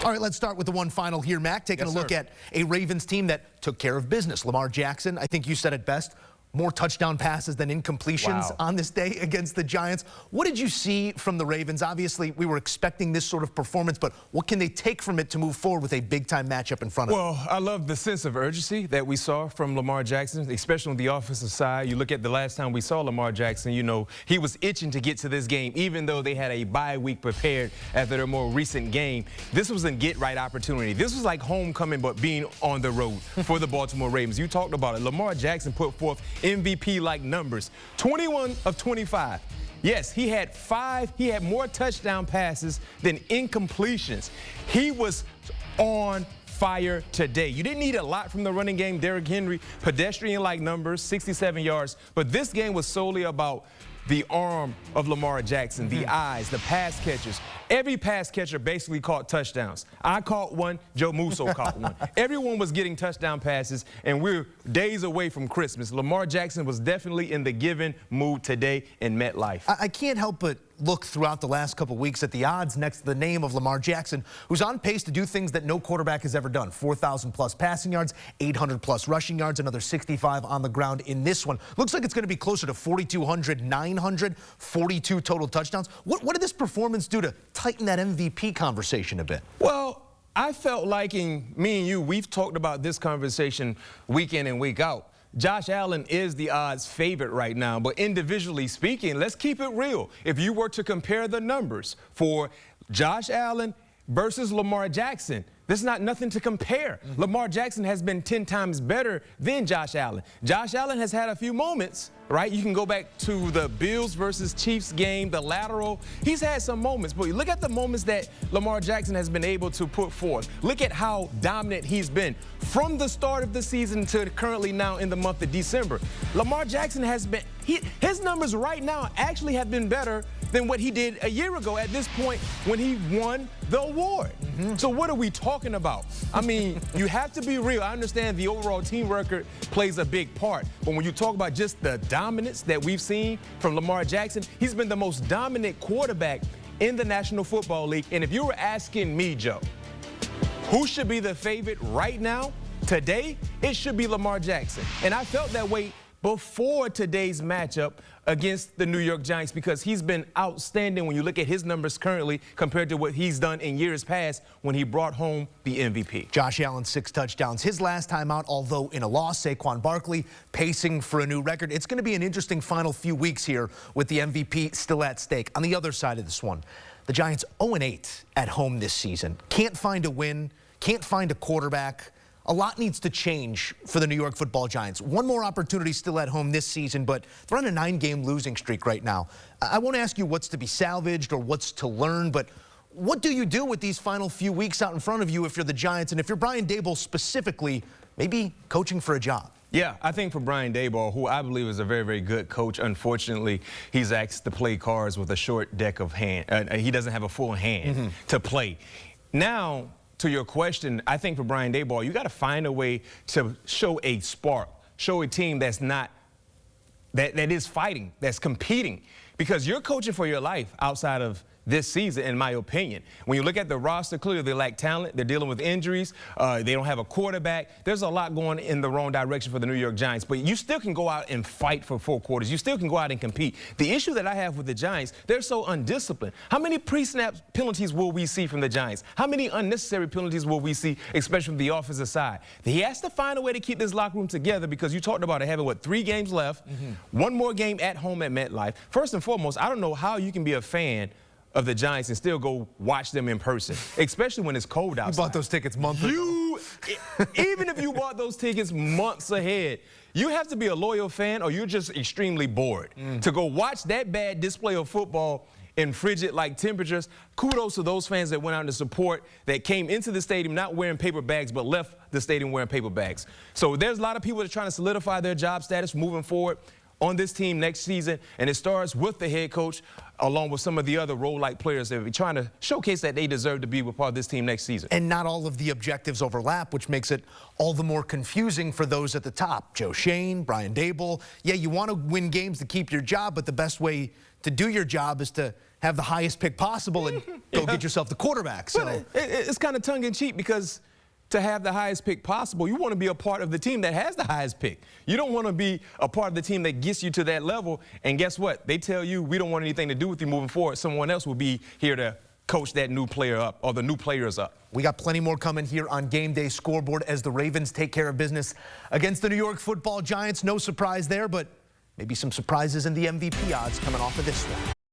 All right, let's start with the one final here, Mac. Taking a look at a Ravens team that took care of business. Lamar Jackson, I think you said it best, more touchdown passes than incompletions on this day against the Giants. What did you see from the Ravens? Obviously, we were expecting this sort of performance, but what can they take from it to move forward with a big-time matchup in front of them? Well, I love the sense of urgency that we saw from Lamar Jackson, especially on the offensive side. You look at the last time we saw Lamar Jackson, you know, he was itching to get to this game, even though they had a bye week prepared after their more recent game. This was a get-right opportunity. This was like homecoming, but being on the road for the Baltimore Ravens. You talked about it. Lamar Jackson put forth MVP-like numbers, 21 of 25. Yes, he had more touchdown passes than incompletions. He was on fire today. You didn't need a lot from the running game. Derrick Henry, pedestrian-like numbers, 67 yards. But this game was solely about the arm of Lamar Jackson, the eyes, the pass catchers. Every pass catcher basically caught touchdowns. I caught one. Joe Musso caught one. Everyone was getting touchdown passes, and we're days away from Christmas. Lamar Jackson was definitely in the giving mood today in MetLife. I can't help but look throughout the last couple weeks at the odds next to the name of Lamar Jackson, who's on pace to do things that no quarterback has ever done. 4,000-plus passing yards, 800-plus rushing yards, another 65 on the ground in this one. Looks like it's going to be closer to 4,200, 900, 42 total touchdowns. What did this performance do to tighten that MVP conversation a bit? Well, I felt like, me and you, we've talked about this conversation week in and week out. Josh Allen is the odds favorite right now, but individually speaking, let's keep it real. If you were to compare the numbers for Josh Allen versus Lamar Jackson, there's nothing to compare. Lamar Jackson has been 10 times better than Josh Allen. Josh Allen has had a few moments, right? You can go back to the Bills versus Chiefs game, the lateral. He's had some moments, but look at the moments that Lamar Jackson has been able to put forth. Look at how dominant he's been from the start of the season to currently now in the month of December. Lamar Jackson has been, his numbers right now actually have been better than what he did a year ago at this point when he won the award. So what are we talking about? I mean, you have to be real. I understand the overall team record plays a big part, but when you talk about just the dominance that we've seen from Lamar Jackson, he's been the most dominant quarterback in the National Football League. And if you were asking me, Joe, who should be the favorite right now, today, it should be Lamar Jackson. And I felt that way before today's matchup against the New York Giants because he's been outstanding when you look at his numbers currently compared to what he's done in years past when he brought home the MVP. Josh Allen, 6 touchdowns. His last time out, although in a loss, Saquon Barkley pacing for a new record. It's going to be an interesting final few weeks here with the MVP still at stake. On the other side of this one, the Giants 0-8 at home this season. Can't find a win, can't find a quarterback. A lot needs to change for the New York Football Giants. One more opportunity still at home this season, but they're on a 9-game losing streak right now. I won't ask you what's to be salvaged or what's to learn, but what do you do with these final few weeks out in front of you if you're the Giants and if you're Bryant Daboll specifically, maybe coaching for a job? Yeah, I think for Bryant Daboll, who I believe is a very, very good coach, unfortunately, he's asked to play cards with a short deck of hand. He doesn't have a full hand to play. Now, to your question, I think for Bryant Daboll, you got to find a way to show a spark, show a team that's not, that is fighting, that's competing, because you're coaching for your life outside of this season, in my opinion. When you look at the roster, clearly they lack talent. They're dealing with injuries. They don't have a quarterback. There's a lot going in the wrong direction for the New York Giants, but you still can go out and fight for 4 quarters. You still can go out and compete. The issue that I have with the Giants, they're so undisciplined. How many pre-snap penalties will we see from the Giants? How many unnecessary penalties will we see, especially from the offensive side? He has to find a way to keep this locker room together because you talked about it having, 3 games left, 1 more game at home at MetLife. First and foremost, I don't know how you can be a fan of the Giants and still go watch them in person, especially when it's cold outside. You bought those tickets months ago. Even if you bought those tickets months ahead, you have to be a loyal fan or you're just extremely bored. To go watch that bad display of football in frigid-like temperatures, kudos to those fans that went out to support, that came into the stadium not wearing paper bags but left the stadium wearing paper bags. So there's a lot of people that are trying to solidify their job status moving forward on this team next season, and it starts with the head coach along with some of the other role-like players that are trying to showcase that they deserve to be a part of this team next season. And not all of the objectives overlap, which makes it all the more confusing for those at the top. Joe Schoen, Bryant Daboll. Yeah, you want to win games to keep your job, but the best way to do your job is to have the highest pick possible and go get yourself the quarterback. So But it's kind of tongue-in-cheek because to have the highest pick possible, you want to be a part of the team that has the highest pick. You don't want to be a part of the team that gets you to that level. And guess what? They tell you, we don't want anything to do with you moving forward. Someone else will be here to coach that new player up, or the new players up. we got plenty more coming here on Game Day Scoreboard as the Ravens take care of business against the New York Football Giants. No surprise there, but maybe some surprises in the MVP odds coming off of this one.